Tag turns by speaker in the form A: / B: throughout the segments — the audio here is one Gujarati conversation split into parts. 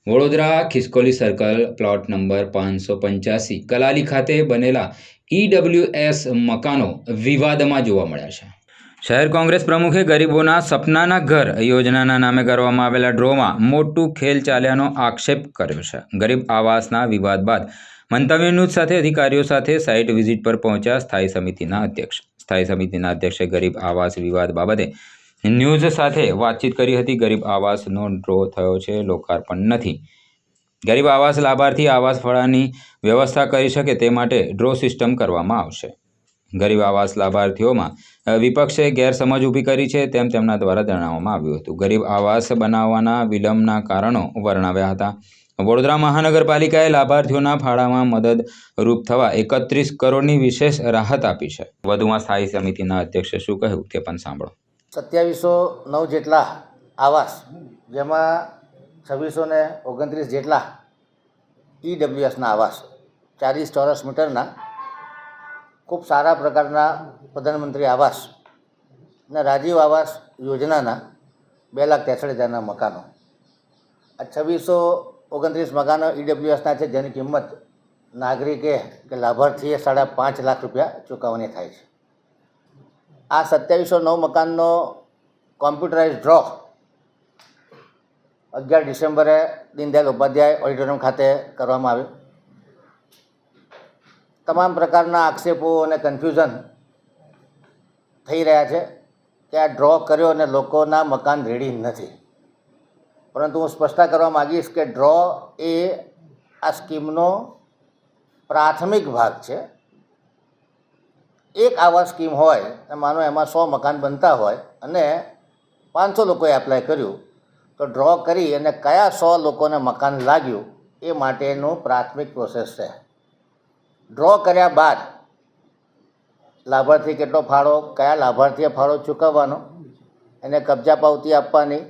A: Vadodara Khiskoli circle plot number 585 Kalali ખાતે બનેલા ઈડબ્લ્યુએસ મકાનો વિવાદમાં જોવા મળ્યા છે। શહેર કોંગ્રેસ પ્રમુખે ગરીબોના સપનાના ઘર યોજનાના નામે કરવામાં આવેલા ડ્રોમાં મોટું ખેલ ચાલ્યાનો આક્ષેપ કર્યો છે। ગરીબ આવાસના વિવાદ બાદ મંતવ્ય ન્યૂઝ સાથે અધિકારીઓ સાથે સાઇટ વિઝિટ પર પહોંચ્યા સ્થાયી સમિતિના અધ્યક્ષ। સ્થાયી સમિતિના અધ્યક્ષે ગરીબ આવાસ વિવાદ બાબતે ન્યૂઝ સાથે વાતચીત કરી હતી। ગરીબ આવાસનો ડ્રો થયો છે, લોકાર્પણ નથી। ગરીબ આવાસ લાભાર્થી આવાસ ફળાની વ્યવસ્થા કરી શકે તે માટે ડ્રો સિસ્ટમ કરવામાં આવશે। ગરીબ આવાસ લાભાર્થીઓમાં વિપક્ષે ગેરસમજ ઊભી કરી છે તેમ તેમના દ્વારા જણાવવામાં આવ્યું હતું। ગરીબ આવાસ બનાવવાના વિલંબના કારણો વર્ણવ્યા હતા। વડોદરા મહાનગરપાલિકાએ લાભાર્થીઓના ફાળામાં મદદરૂપ થવા 31 કરોડની વિશેષ રાહત આપી છે। વધુમાં સ્થાયી સમિતિના અધ્યક્ષે શું કહ્યું તે પણ સાંભળો।
B: 2709 જેટલા આવાસ, જેમાં 2629 જેટલા ઈડબ્લ્યુએસના આવાસ 40 ચોરસ મીટરના ખૂબ સારા પ્રકારના પ્રધાનમંત્રી આવાસ અને રાજીવ આવાસ યોજનાના 2,63,000 મકાનો, આ 2629 મકાનો ઈડબ્લ્યુએસના છે, જેની કિંમત નાગરિકે કે લાભાર્થીએ 5.5 લાખ રૂપિયા ચૂકવવાની થાય છે। આ 2709 મકાનનો કોમ્પ્યુટરાઇઝ ડ્રો 11 ડિસેમ્બરે દીનદયાલ ઉપાધ્યાય ઓડિટોરિયમ ખાતે કરવામાં આવ્યો। તમામ પ્રકારના આક્ષેપો અને કન્ફ્યુઝન થઈ રહ્યા છે કે આ ડ્રો કર્યો અને લોકોના મકાન રેડી નથી, પરંતુ હું સ્પષ્ટતા કરવા માગીશ કે ડ્રો એ આ સ્કીમનો પ્રાથમિક ભાગ છે। એક આવા સ્કીમ હોય, માનો એમાં 100 મકાન બનતા હોય અને 500 લોકોએ એપ્લાય કર્યું, તો ડ્રો કરી અને કયા 100 લોકોને મકાન લાગ્યું એ માટેનું પ્રાથમિક પ્રોસેસ છે। ડ્રો કર્યા બાદ લાભાર્થી કેટલો ફાળો, કયા લાભાર્થીએ ફાળો ચૂકવવાનો, એને કબજા પાવતી આપવાની,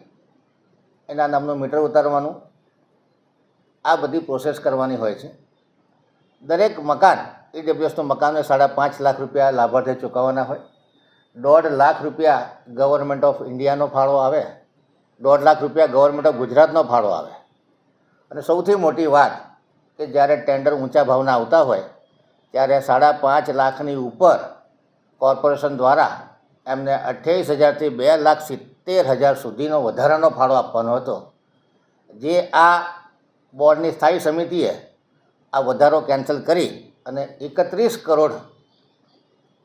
B: એના નામનું મીટર ઉતારવાનું, આ બધી પ્રોસેસ કરવાની હોય છે। દરેક મકાન ઈડબ્લ્યુએસનું મકાન 5.5 લાખ રૂપિયા લાભાર્થીએ ચૂકવવાના હોય। 1.5 લાખ રૂપિયા ગવર્મેન્ટ ઓફ ઇન્ડિયાનો ફાળો આવે, 1.5 લાખ રૂપિયા ગવર્મેન્ટ ઓફ ગુજરાતનો ફાળો આવે। અને સૌથી મોટી વાત કે જ્યારે ટેન્ડર ઊંચા ભાવના આવતા હોય ત્યારે 5.5 લાખની ઉપર કોર્પોરેશન દ્વારા એમને 28,000થી 2,70,000 સુધીનો વધારાનો ફાળો આપવાનો હતો, જે આ બોર્ડની સ્થાયી સમિતિએ આ વધારો કેન્સલ કરી અને 31 કરોડ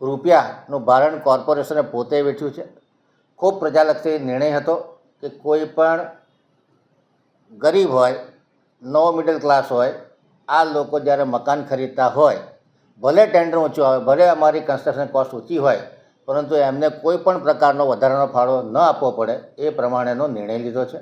B: રૂપિયાનું ભારણ કોર્પોરેશને પોતે વેઠ્યું છે। ખૂબ પ્રજાલક્ષી નિર્ણય હતો કે કોઈ પણ ગરીબ હોય, નો મિડલ ક્લાસ હોય, આ લોકો જ્યારે મકાન ખરીદતા હોય, ભલે ટેન્ડર ઊંચું આવે, ભલે અમારી કન્સ્ટ્રક્શન કોસ્ટ ઊંચી હોય, પરંતુ એમને કોઈ પણ પ્રકારનો વધારાનો ફાળો ન આપવો પડે એ પ્રમાણેનો નિર્ણય લીધો છે।